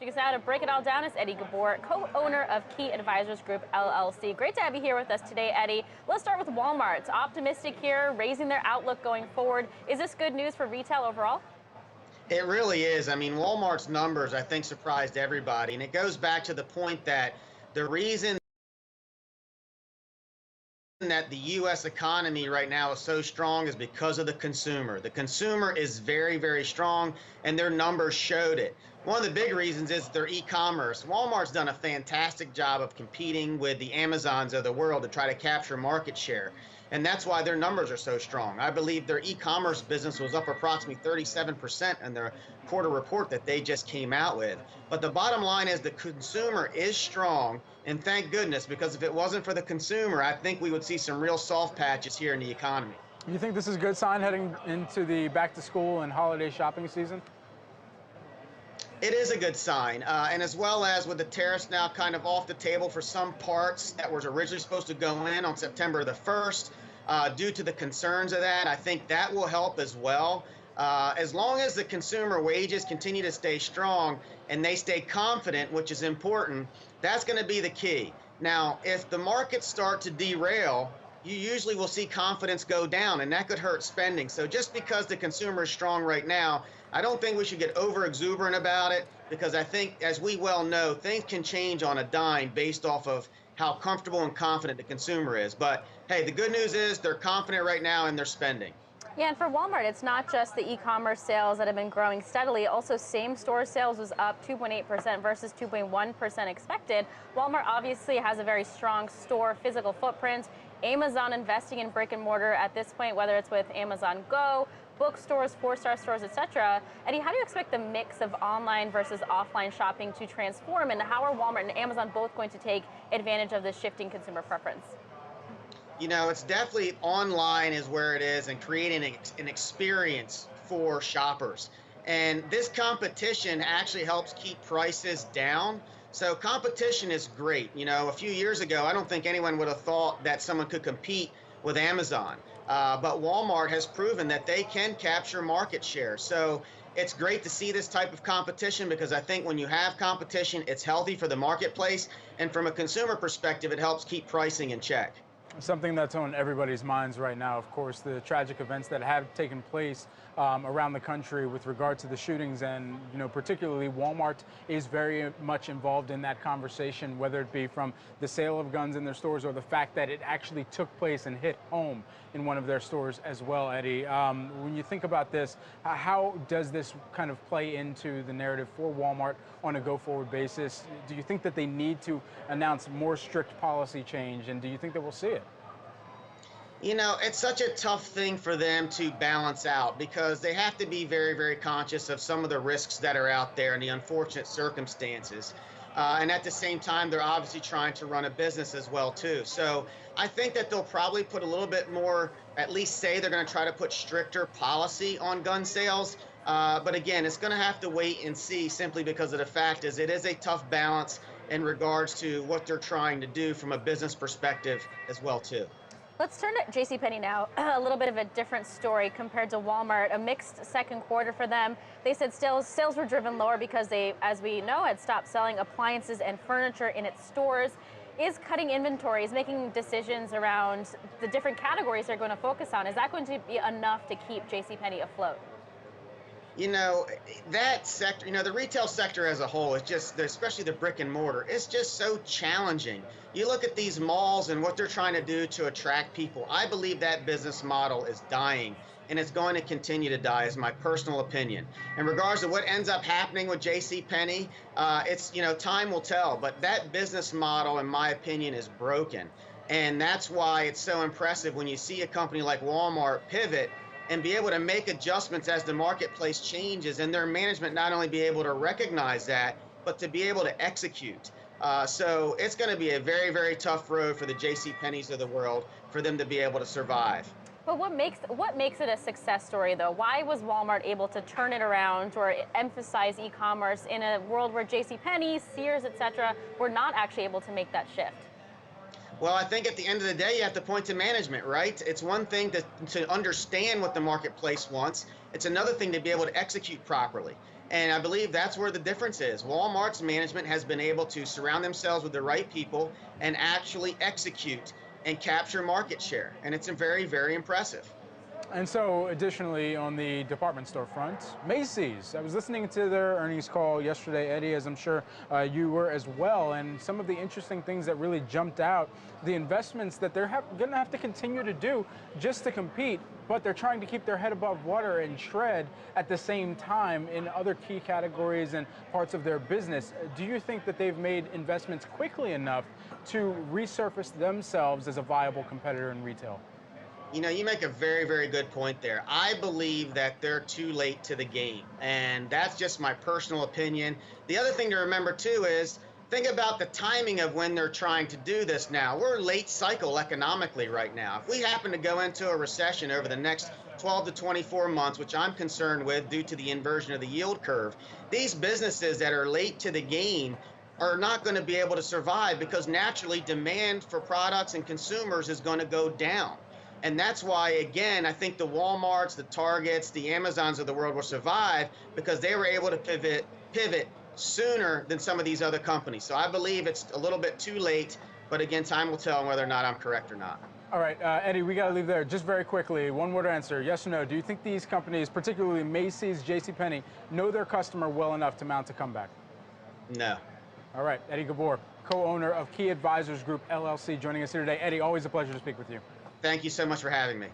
Joining us now to break it all down is Eddie Ghabour, co-owner of Key Advisors Group, LLC. Great to have you here with us today, Eddie. Let's start with Walmart. It's optimistic here, raising their outlook going forward. Is this good news for retail overall? It really is. I mean, Walmart's numbers, I think, surprised everybody. And it goes back to the point that the reason that the U.S. economy right now is so strong is because of the consumer. The consumer is very, very strong, and their numbers showed it. One of the big reasons is their e-commerce. Walmart's done a fantastic job of competing with the Amazons of the world to try to capture market share. And that's why their numbers are so strong. I believe their e-commerce business was up approximately 37% in their quarter report that they just came out with. But the bottom line is the consumer is strong, and thank goodness, because if it wasn't for the consumer, I think we would see some real soft patches here in the economy. You think this is a good sign heading into the back-to-school and holiday shopping season? It is a good sign, and as well as with the tariffs now kind of off the table for some parts that was originally supposed to go in on September the 1st, due to the concerns of that, I think that will help as well. As long as the consumer wages continue to stay strong and they stay confident, which is important, that's going to be the key. Now, if the markets start to derail, you usually will see confidence go down, and that could hurt spending. So just because the consumer is strong right now, I don't think we should get over exuberant about it, because I think, as we well know, things can change on a dime based off of how comfortable and confident the consumer is. But hey, the good news is they're confident right now and they're spending. Yeah, and for Walmart, it's not just the e-commerce sales that have been growing steadily. Also, same-store sales was up 2.8% versus 2.1% expected. Walmart obviously has a very strong store physical footprint. Amazon investing in brick and mortar at this point, whether it's with Amazon Go, bookstores, four-star stores, etc. Eddie, how do you expect the mix of online versus offline shopping to transform, and how are Walmart and Amazon both going to take advantage of this shifting consumer preference? You know, it's definitely online is where it is, and creating an experience for shoppers. And this competition actually helps keep prices down. So competition is great. You know, a few years ago, I don't think anyone would have thought that someone could compete with Amazon. But Walmart has proven that they can capture market share. So it's great to see this type of competition, because I think when you have competition, it's healthy for the marketplace. And from a consumer perspective, it helps keep pricing in check. Something that's on everybody's minds right now, of course, the tragic events that have taken place around the country with regard to the shootings, and particularly Walmart is very much involved in that conversation, whether it be from the sale of guns in their stores or the fact that it actually took place and hit home in one of their stores as well. Eddie, when you think about this, how does this kind of play into the narrative for Walmart on a go-forward basis? Do you think that they need to announce more strict policy change, and do you think that we'll see it? You know, it's such a tough thing for them to balance out, because they have to be very, very conscious of some of the risks that are out there and the unfortunate circumstances. And at the same time, they're obviously trying to run a business as well, too. So I think that they'll probably put a little bit more, at least say they're going to try to put stricter policy on gun sales. But again, it's going to have to wait and see, simply because of the fact is it is a tough balance in regards to what they're trying to do from a business perspective as well, too. Let's turn to JCPenney now. A little bit of a different story compared to Walmart. A mixed second quarter for them. They said sales were driven lower because they, as we know, had stopped selling appliances and furniture in its stores. Is cutting inventories, making decisions around the different categories they're going to focus on, is that going to be enough to keep JCPenney afloat? You know, that sector, the retail sector as a whole is just, especially the brick and mortar, it's just so challenging. You look at these malls and what they're trying to do to attract people. I believe that business model is dying, and it's going to continue to die, is my personal opinion. In regards to what ends up happening with JCPenney, it's, time will tell. But that business model, in my opinion, is broken. And that's why it's so impressive when you see a company like Walmart pivot and be able to make adjustments as the marketplace changes, and their management not only be able to recognize that, but to be able to execute. So it's going to be a very, very tough road for the JCPenneys of the world for them to be able to survive. But what makes it a success story, though? Why was Walmart able to turn it around or emphasize e-commerce in a world where JCPenney, Sears, etc., were not actually able to make that shift? Well, I think at the end of the day, you have to point to management, right? It's one thing to understand what the marketplace wants. It's another thing to be able to execute properly. And I believe that's where the difference is. Walmart's management has been able to surround themselves with the right people and actually execute and capture market share. And it's very, very impressive. And so, additionally, on the department store front, Macys. I was listening to their earnings call yesterday, Eddie, as I'm sure you were as well, and some of the interesting things that really jumped out, the investments that they're going to have to continue to do just to compete, but they're trying to keep their head above water and shred at the same time in other key categories and parts of their business. Do you think that they've made investments quickly enough to resurface themselves as a viable competitor in retail? You know, you make a very, very good point there. I believe that they're too late to the game, and that's just my personal opinion. The other thing to remember, too, is think about the timing of when they're trying to do this now. We're late cycle economically right now. If we happen to go into a recession over the next 12 to 24 months, which I'm concerned with due to the inversion of the yield curve, these businesses that are late to the game are not going to be able to survive because naturally demand for products and consumers is going to go down. And that's why, again, I think the Walmarts, the Targets, the Amazons of the world will survive because they were able to pivot sooner than some of these other companies. So I believe it's a little bit too late, but again, time will tell whether or not I'm correct or not. All right, Eddie, we got to leave there. Just very quickly, one word answer, yes or no. Do you think these companies, particularly Macys, JCPenney, know their customer well enough to mount a comeback? No. All right, Eddie Ghabour, co-owner of Key Advisors Group, LLC, joining us here today. Eddie, always a pleasure to speak with you. Thank you so much for having me.